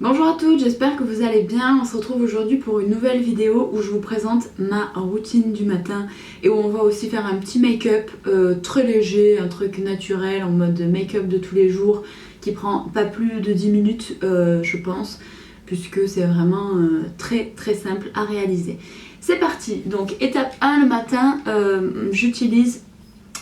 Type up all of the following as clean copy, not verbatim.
Bonjour à toutes, j'espère que vous allez bien. On se retrouve aujourd'hui pour une nouvelle vidéo où je vous présente ma routine du matin et où on va aussi faire un petit make-up très léger, un truc naturel en mode make-up de tous les jours qui prend pas plus de 10 minutes je pense, puisque c'est vraiment très simple à réaliser. C'est parti. Donc étape 1, le matin, j'utilise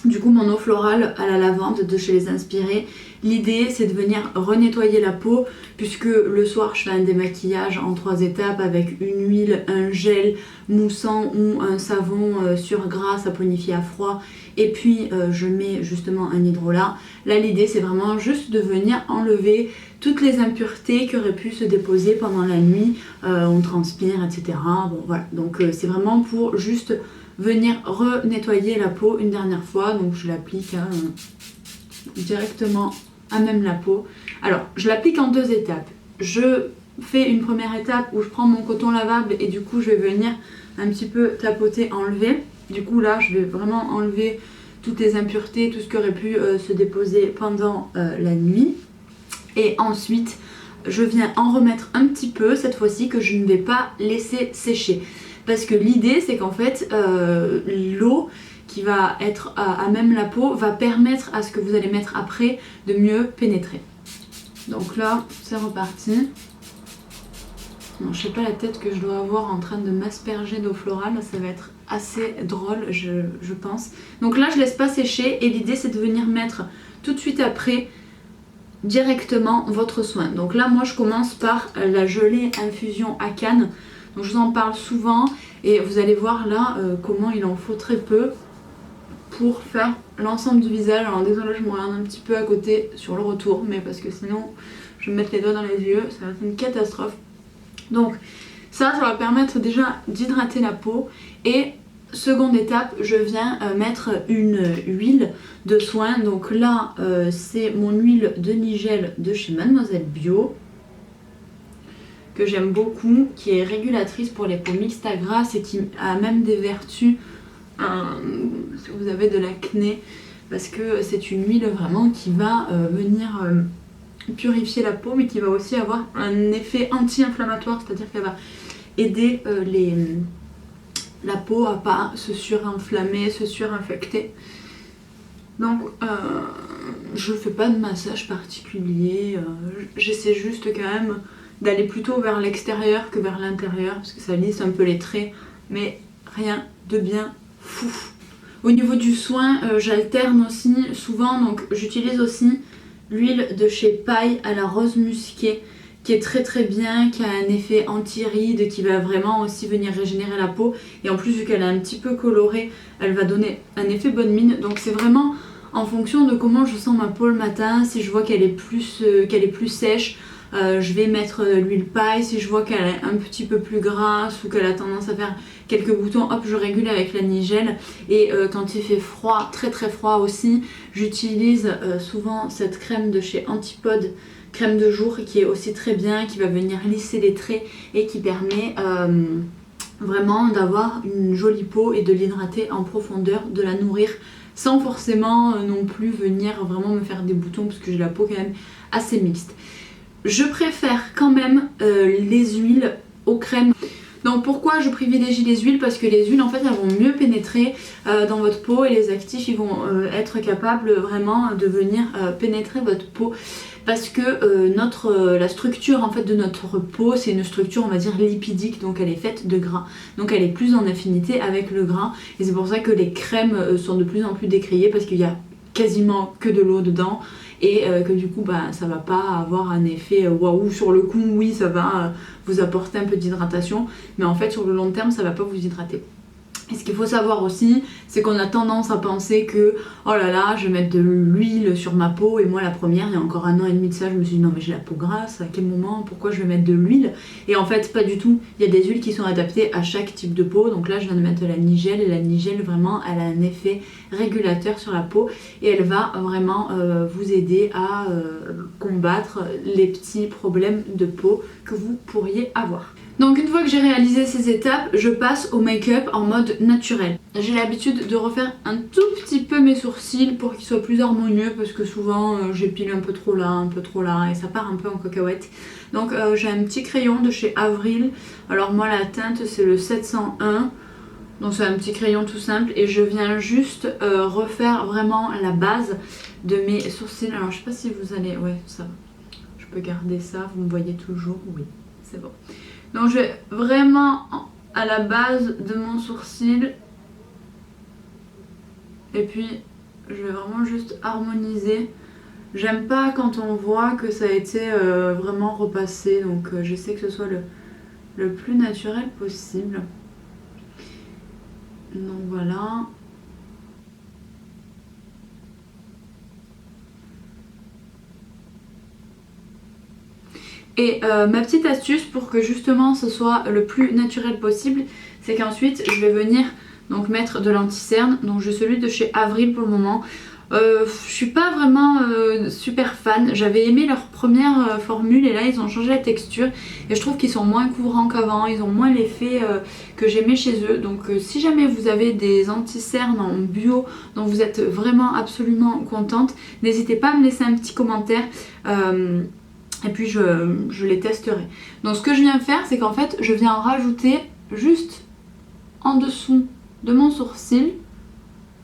du coup mon eau florale à la lavande de chez Les Inspirés. L'idée c'est de venir renettoyer la peau puisque le soir je fais un démaquillage en 3 étapes avec une huile, un gel moussant ou un savon sur gras saponifié à froid et puis je mets justement un hydrolat. Là l'idée c'est vraiment juste de venir enlever toutes les impuretés qui auraient pu se déposer pendant la nuit, on transpire etc. Bon voilà, donc c'est vraiment pour juste venir renettoyer la peau une dernière fois. Donc je l'applique directement à même la peau. Alors je l'applique en 2 étapes. Je fais une première étape où je prends mon coton lavable et du coup je vais venir un petit peu tapoter, enlever. Du coup là je vais vraiment enlever toutes les impuretés, tout ce qui aurait pu se déposer pendant la nuit. Et ensuite je viens en remettre un petit peu cette fois-ci que je ne vais pas laisser sécher. Parce que l'idée c'est qu'en fait l'eau qui va être à même la peau va permettre à ce que vous allez mettre après de mieux pénétrer. Donc là c'est reparti. Non, je sais pas la tête que je dois avoir en train de m'asperger d'eau florale, ça va être assez drôle je pense. Donc là je laisse pas sécher et l'idée c'est de venir mettre tout de suite après directement votre soin. Donc là moi je commence par la gelée infusion à canne. Donc je vous en parle souvent et vous allez voir là comment il en faut très peu pour faire l'ensemble du visage. Alors désolé je me regarde un petit peu à côté sur le retour mais parce que sinon je vais me mettre les doigts dans les yeux, ça va être une catastrophe. Donc ça va permettre déjà d'hydrater la peau et seconde étape je viens mettre une huile de soin. Donc là c'est mon huile de Nigel de chez Mademoiselle Bio que j'aime beaucoup, qui est régulatrice pour les peaux mixtes à grasse et qui a même des vertus si vous avez de l'acné, parce que c'est une huile vraiment qui va venir purifier la peau mais qui va aussi avoir un effet anti-inflammatoire, c'est-à-dire qu'elle va aider la peau à pas se surinflammer, se surinfecter. Donc je fais pas de massage particulier, j'essaie juste quand même d'aller plutôt vers l'extérieur que vers l'intérieur parce que ça lisse un peu les traits, mais rien de bien fou. Au niveau du soin, j'alterne aussi souvent, donc j'utilise aussi l'huile de chez Paille à la rose musquée qui est très bien, qui a un effet anti-rides, qui va vraiment aussi venir régénérer la peau et en plus vu qu'elle est un petit peu colorée, elle va donner un effet bonne mine. Donc c'est vraiment en fonction de comment je sens ma peau le matin. Si je vois qu'elle est plus sèche, je vais mettre l'huile paille. Si je vois qu'elle est un petit peu plus grasse ou qu'elle a tendance à faire quelques boutons, hop je régule avec la Nigel. Et quand il fait froid, très froid aussi, j'utilise souvent cette crème de chez Antipode, crème de jour, qui est aussi très bien, qui va venir lisser les traits et qui permet vraiment d'avoir une jolie peau et de l'hydrater en profondeur, de la nourrir sans forcément non plus venir vraiment me faire des boutons parce que j'ai la peau quand même assez mixte. Je préfère quand même les huiles aux crèmes. Donc pourquoi je privilégie les huiles? Parce que les huiles en fait elles vont mieux pénétrer dans votre peau et les actifs ils vont être capables vraiment de venir pénétrer votre peau. Parce que la structure en fait de notre peau c'est une structure on va dire lipidique, donc elle est faite de gras. Donc elle est plus en affinité avec le gras et c'est pour ça que les crèmes sont de plus en plus décriées parce qu'il y a quasiment que de l'eau dedans et que du coup bah, ça va pas avoir un effet waouh. Sur le coup oui ça va vous apporter un peu d'hydratation mais en fait sur le long terme ça va pas vous hydrater. Et ce qu'il faut savoir aussi, c'est qu'on a tendance à penser que oh là là, je vais mettre de l'huile sur ma peau. Et moi la première, il y a encore 1 an et demi de ça, je me suis dit non mais j'ai la peau grasse, à quel moment, pourquoi je vais mettre de l'huile? Et en fait pas du tout, il y a des huiles qui sont adaptées à chaque type de peau. Donc là je viens de mettre de la Nigel et la Nigel vraiment elle a un effet régulateur sur la peau et elle va vraiment vous aider à combattre les petits problèmes de peau que vous pourriez avoir. Donc une fois que j'ai réalisé ces étapes, je passe au make-up en mode naturel. J'ai l'habitude de refaire un tout petit peu mes sourcils pour qu'ils soient plus harmonieux parce que souvent j'épile un peu trop là et ça part un peu en cacahuète. Donc j'ai un petit crayon de chez Avril. Alors moi la teinte c'est le 701. Donc c'est un petit crayon tout simple et je viens juste refaire vraiment la base de mes sourcils. Alors je sais pas si vous allez... Ouais ça va. Je peux garder ça, vous me voyez toujours. Oui, c'est bon. Donc je vais vraiment à la base de mon sourcil et puis je vais vraiment juste harmoniser. J'aime pas quand on voit que ça a été vraiment repassé, donc j'essaie que ce soit le plus naturel possible. Donc voilà. Et ma petite astuce pour que justement ce soit le plus naturel possible, c'est qu'ensuite je vais venir donc mettre de l'anti-cerne. Donc j'ai celui de chez Avril pour le moment. Je suis pas vraiment super fan. J'avais aimé leur première formule et là ils ont changé la texture et je trouve qu'ils sont moins couvrants qu'avant, ils ont moins l'effet que j'aimais chez eux. Donc si jamais vous avez des anti-cernes en bio dont vous êtes vraiment absolument contente, n'hésitez pas à me laisser un petit commentaire. Et puis je les testerai. Donc ce que je viens faire, c'est qu'en fait je viens en rajouter juste en dessous de mon sourcil,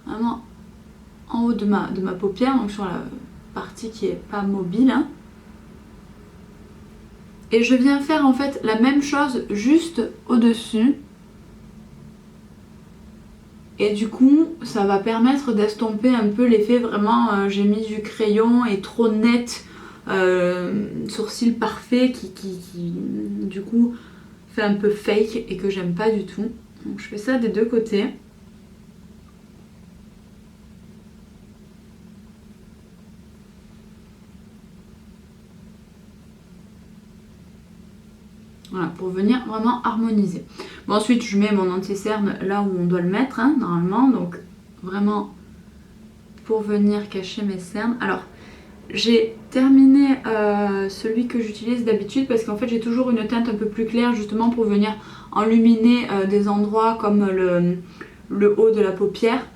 vraiment en haut de ma paupière, donc sur la partie qui est pas mobile, hein. Et je viens faire en fait la même chose juste au dessus. Et du coup ça va permettre d'estomper un peu l'effet vraiment j'ai mis du crayon et trop net. Sourcil parfait qui du coup fait un peu fake et que j'aime pas du tout. Donc je fais ça des deux côtés. Voilà, pour venir vraiment harmoniser. Bon, ensuite je mets mon anti-cerne là où on doit le mettre hein, normalement, donc vraiment pour venir cacher mes cernes. Alors j'ai terminé celui que j'utilise d'habitude parce qu'en fait j'ai toujours une teinte un peu plus claire justement pour venir enluminer des endroits comme le haut de la paupière,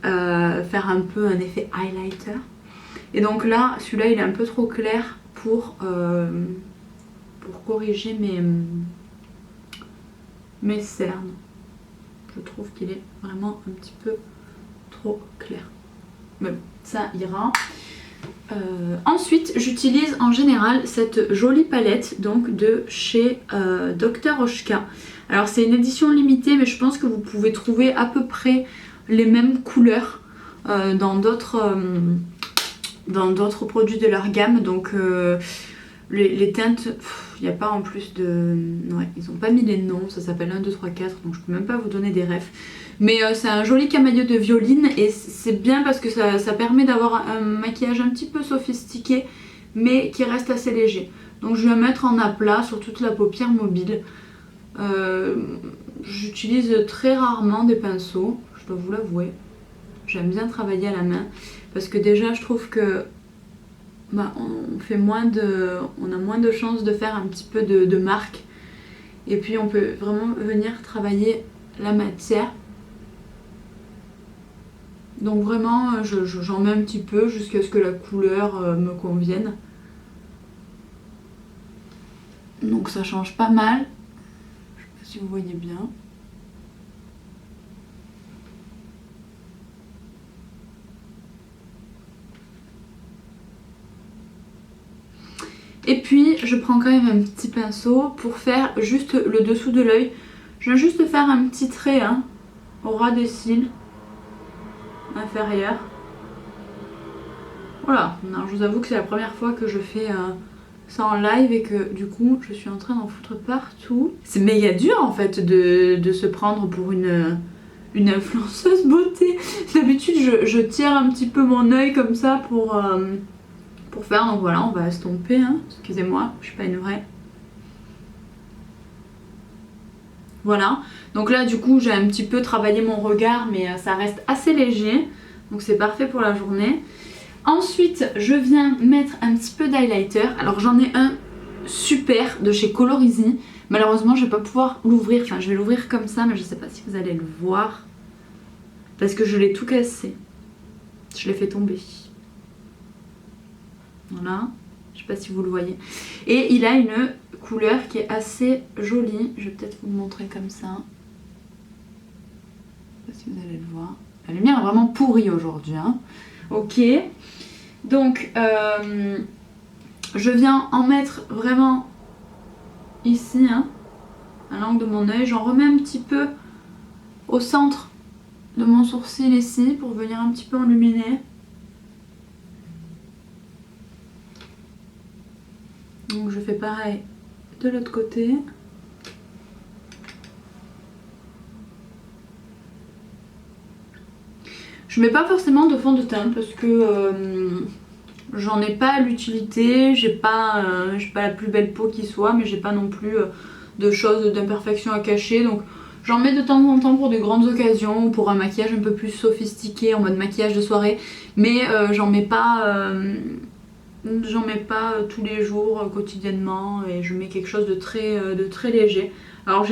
faire un peu un effet highlighter. Et donc là celui-là il est un peu trop clair pour corriger mes cernes. Je trouve qu'il est vraiment un petit peu trop clair. Mais bon, ça ira. Ensuite j'utilise en général cette jolie palette donc de chez Dr Oshka. Alors c'est une édition limitée mais je pense que vous pouvez trouver à peu près les mêmes couleurs dans d'autres produits de leur gamme. Donc les teintes, il n'y a pas en plus de... Ouais, ils n'ont pas mis les noms, ça s'appelle 1, 2, 3, 4 donc je peux même pas vous donner des refs. Mais c'est un joli camailleux de violine et c'est bien parce que ça permet d'avoir un maquillage un petit peu sophistiqué mais qui reste assez léger. Donc je vais mettre en aplat sur toute la paupière mobile. J'utilise très rarement des pinceaux, je dois vous l'avouer. J'aime bien travailler à la main parce que déjà je trouve que on a moins de chances de faire un petit peu de marque. Et puis on peut vraiment venir travailler la matière. Donc vraiment j'en mets un petit peu jusqu'à ce que la couleur me convienne. Donc ça change pas mal. Je sais pas si vous voyez bien. Et puis je prends quand même un petit pinceau pour faire juste le dessous de l'œil. Je viens juste faire un petit trait hein, au ras des cils inférieurs. Voilà, non, je vous avoue que c'est la première fois que je fais ça en live et que du coup je suis en train d'en foutre partout. C'est méga dur en fait de se prendre pour une influenceuse beauté. D'habitude je tire un petit peu mon œil comme ça pour faire, donc voilà, on va estomper, hein. Excusez-moi, je suis pas une vraie. Voilà, donc là du coup j'ai un petit peu travaillé mon regard mais ça reste assez léger, donc c'est parfait pour la journée. Ensuite je viens mettre un petit peu d'highlighter, alors j'en ai un super de chez Colorisy. Malheureusement je vais pas pouvoir l'ouvrir, enfin je vais l'ouvrir comme ça mais je sais pas si vous allez le voir. Parce que je l'ai tout cassé. Je l'ai fait tomber. Voilà. Je sais pas si vous le voyez. Et il a une couleur qui est assez jolie. Je vais peut-être vous le montrer comme ça. Je sais pas si vous allez le voir. La lumière est vraiment pourrie aujourd'hui. Hein. Ok. Donc, je viens en mettre vraiment ici, hein, à l'angle de mon œil. J'en remets un petit peu au centre de mon sourcil ici pour venir un petit peu enluminer. Donc je fais pareil de l'autre côté. Je mets pas forcément de fond de teint parce que j'en ai pas l'utilité. J'ai pas la plus belle peau qui soit, mais j'ai pas non plus de choses d'imperfection à cacher. Donc j'en mets de temps en temps pour de grandes occasions ou pour un maquillage un peu plus sophistiqué en mode maquillage de soirée. Mais j'en mets pas tous les jours quotidiennement et je mets quelque chose de très léger. Alors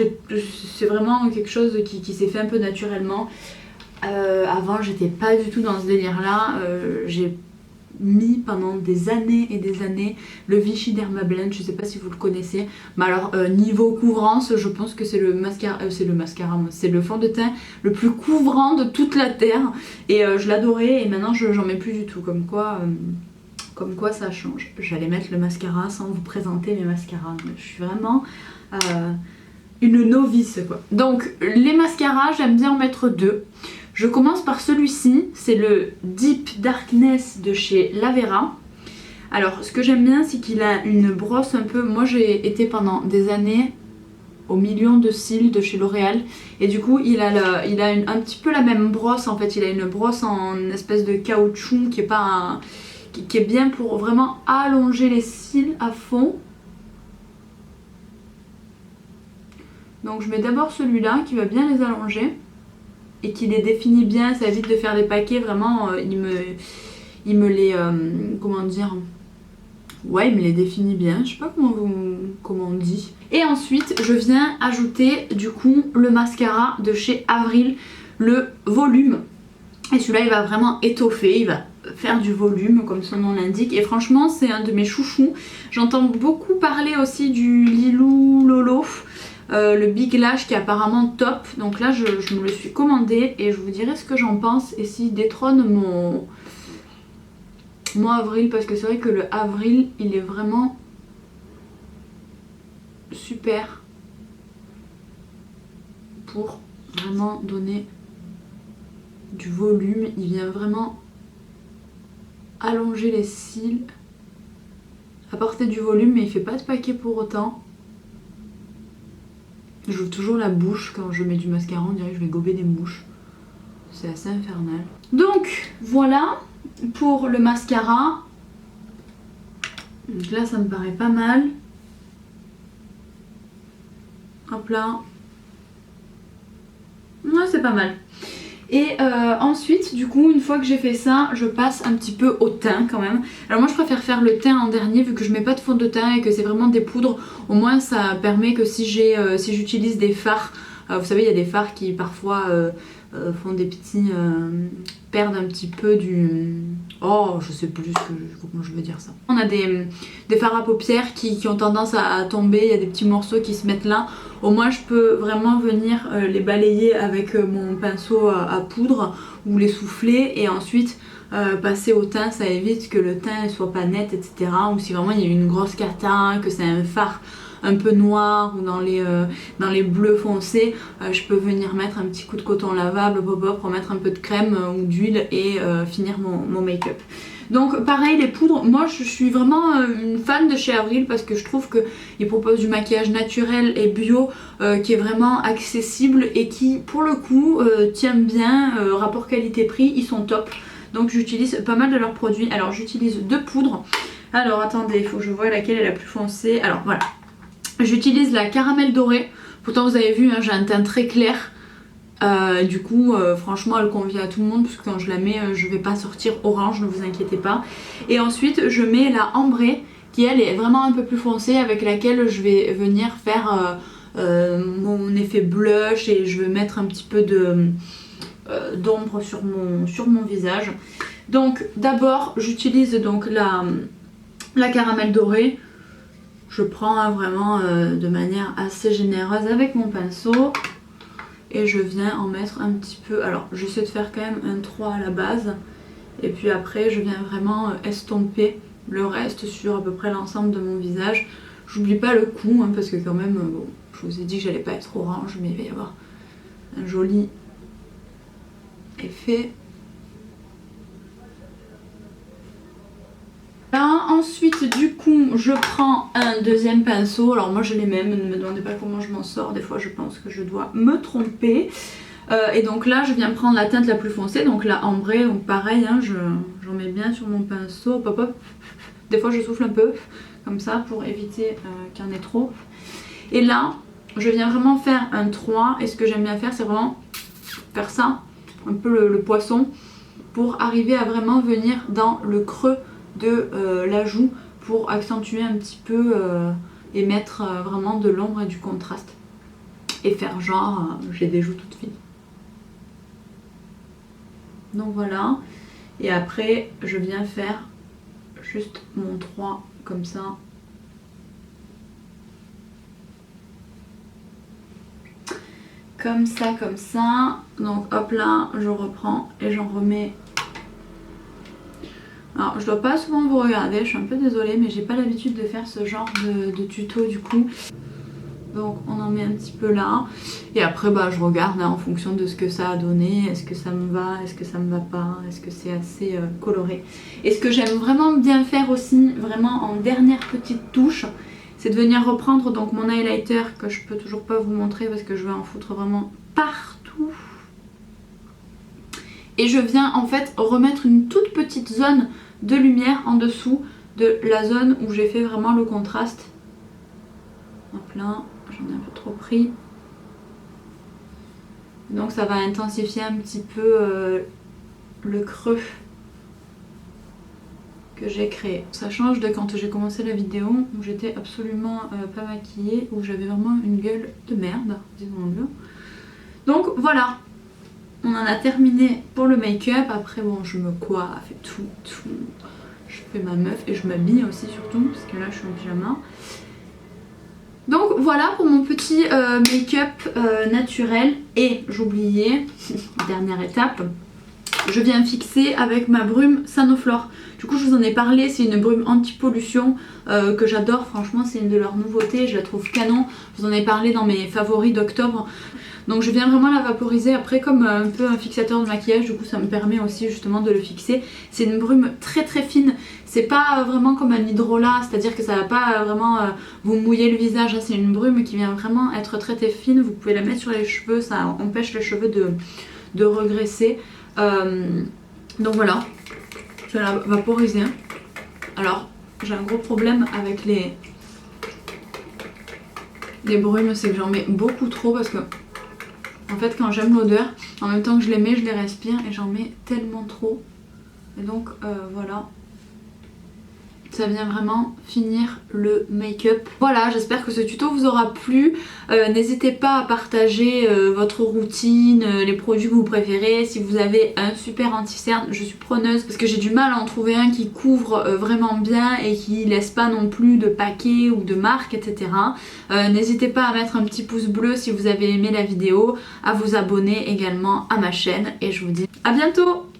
c'est vraiment quelque chose qui s'est fait un peu naturellement. Avant j'étais pas du tout dans ce délire là. J'ai mis pendant des années et des années le Vichy Dermablend, je sais pas si vous le connaissez. Mais alors niveau couvrance je pense que c'est le mascara, c'est le fond de teint le plus couvrant de toute la terre. Et je l'adorais et maintenant j'en mets plus du tout, comme quoi ça change. J'allais mettre le mascara sans vous présenter mes mascaras. Je suis vraiment une novice quoi. Donc les mascaras, j'aime bien en mettre deux. Je commence par celui-ci, c'est le Deep Darkness de chez Lavera. Alors ce que j'aime bien c'est qu'il a une brosse un peu... Moi j'ai été pendant des années au million de cils de chez L'Oréal et du coup il a un petit peu la même brosse en fait. Il a une brosse en espèce de caoutchouc qui est pas qui est bien pour vraiment allonger les cils à fond. Donc je mets d'abord celui-là qui va bien les allonger et qui les définit bien, ça évite de faire des paquets, vraiment il me les comment dire, ouais il me les définit bien, je sais pas comment on dit. Et ensuite je viens ajouter du coup le mascara de chez Avril, le volume, et celui-là il va vraiment étoffer, il va faire du volume comme son nom l'indique et franchement c'est un de mes chouchous. J'entends beaucoup parler aussi du Lilou Lolo, le Big Lash qui est apparemment top, donc là je me le suis commandé et je vous dirai ce que j'en pense et s'il détrône mon Avril, parce que c'est vrai que le Avril il est vraiment super pour vraiment donner du volume, il vient vraiment allonger les cils, apporter du volume mais il fait pas de paquet pour autant. J'ouvre toujours la bouche quand je mets du mascara, on dirait que je vais gober des mouches. C'est assez infernal. Donc voilà pour le mascara. Donc là ça me paraît pas mal. Hop là. Ouais c'est pas mal. Et ensuite du coup une fois que j'ai fait ça je passe un petit peu au teint quand même. Alors moi je préfère faire le teint en dernier vu que je mets pas de fond de teint et que c'est vraiment des poudres. Au moins ça permet que si j'utilise des fards, vous savez il y a des fards qui parfois font des petits... perdent un petit peu du... Oh je sais plus comment je veux dire ça. On a des fards à paupières qui ont tendance à tomber, il y a des petits morceaux qui se mettent là. Au moins je peux vraiment venir les balayer avec mon pinceau à poudre ou les souffler et ensuite passer au teint. Ça évite que le teint ne soit pas net, etc. Ou si vraiment il y a une grosse cata, que c'est un fard un peu noir ou dans les bleus foncés, je peux venir mettre un petit coup de coton lavable, remettre un peu de crème ou d'huile et finir mon make-up. Donc pareil les poudres, moi je suis vraiment une fan de chez Avril parce que je trouve qu'ils proposent du maquillage naturel et bio qui est vraiment accessible et qui pour le coup tient bien, rapport qualité-prix, ils sont top. Donc j'utilise pas mal de leurs produits. Alors j'utilise deux poudres. Alors attendez, il faut que je vois laquelle est la plus foncée. Alors voilà, j'utilise la caramel dorée. Pourtant vous avez vu hein, j'ai un teint très clair. Du coup franchement elle convient à tout le monde parce que quand je la mets je vais pas sortir orange, ne vous inquiétez pas. Et ensuite je mets la ambrée qui elle est vraiment un peu plus foncée, avec laquelle je vais venir faire mon effet blush et je vais mettre un petit peu d'ombre sur mon visage. Donc d'abord j'utilise donc la caramel dorée. Je prends vraiment de manière assez généreuse avec mon pinceau et je viens en mettre un petit peu. Alors j'essaie de faire quand même un 3 à la base et puis après je viens vraiment estomper le reste sur à peu près l'ensemble de mon visage. J'oublie pas le cou hein, parce que quand même, bon, je vous ai dit que j'allais pas être orange, mais il va y avoir un joli effet. Là, ensuite du coup je prends un deuxième pinceau. Alors moi je les mêmes, ne me demandez pas comment je m'en sors, des fois je pense que je dois me tromper. Et donc là je viens prendre la teinte la plus foncée, donc la ambrée, donc pareil hein, j'en mets bien sur mon pinceau, hop hop hop. Des fois je souffle un peu comme ça pour éviter qu'il y en ait trop. Et là je viens vraiment faire un 3 et ce que j'aime bien faire c'est vraiment faire ça, un peu le poisson, pour arriver à vraiment venir dans le creux de la joue pour accentuer un petit peu et mettre vraiment de l'ombre et du contraste et faire genre j'ai des joues toutes fines. Donc voilà, et après je viens faire juste mon 3 comme ça. Comme ça, comme ça. Donc hop là, je reprends et j'en remets. Alors je dois pas souvent vous regarder, je suis un peu désolée, mais j'ai pas l'habitude de faire ce genre de tuto du coup. Donc on en met un petit peu là. Et après bah je regarde hein, en fonction de ce que ça a donné. Est-ce que ça me va, est-ce que ça me va pas, est-ce que c'est assez coloré. Et ce que j'aime vraiment bien faire aussi, vraiment en dernière petite touche, c'est de venir reprendre donc mon highlighter que je peux toujours pas vous montrer parce que je vais en foutre vraiment partout. Et je viens en fait remettre une toute petite zone de lumière en dessous de la zone où j'ai fait vraiment le contraste. Hop là, j'en ai un peu trop pris. Donc ça va intensifier un petit peu le creux que j'ai créé. Ça change de quand j'ai commencé la vidéo où j'étais absolument pas maquillée, où j'avais vraiment une gueule de merde, disons-le. Donc voilà, on en a terminé pour le make-up. Après bon, je me coiffe et tout. Je fais ma meuf et je m'habille aussi surtout, parce que là je suis en pyjama. Donc voilà pour mon petit make-up naturel. Et j'oubliais, dernière étape, je viens fixer avec ma brume Sanoflore. Du coup je vous en ai parlé, c'est une brume anti-pollution que j'adore, franchement c'est une de leurs nouveautés, je la trouve canon. Je vous en ai parlé dans mes favoris d'octobre. Donc je viens vraiment la vaporiser après comme un peu un fixateur de maquillage, du coup ça me permet aussi justement de le fixer. C'est une brume très très fine, c'est pas vraiment comme un hydrolat, c'est à dire que ça va pas vraiment vous mouiller le visage, c'est une brume qui vient vraiment être très très fine. Vous pouvez la mettre sur les cheveux, ça empêche les cheveux de regresser. Donc voilà, je vais la vaporiser. Alors j'ai un gros problème avec les brumes, c'est que j'en mets beaucoup trop parce que en fait quand j'aime l'odeur, en même temps que je les mets, je les respire et j'en mets tellement trop. Et donc voilà, ça vient vraiment finir le make-up. Voilà, j'espère que ce tuto vous aura plu. N'hésitez pas à partager votre routine, les produits que vous préférez. Si vous avez un super anti-cerne, je suis preneuse parce que j'ai du mal à en trouver un qui couvre vraiment bien et qui laisse pas non plus de paquets ou de marques, etc. N'hésitez pas à mettre un petit pouce bleu si vous avez aimé la vidéo, à vous abonner également à ma chaîne et je vous dis à bientôt.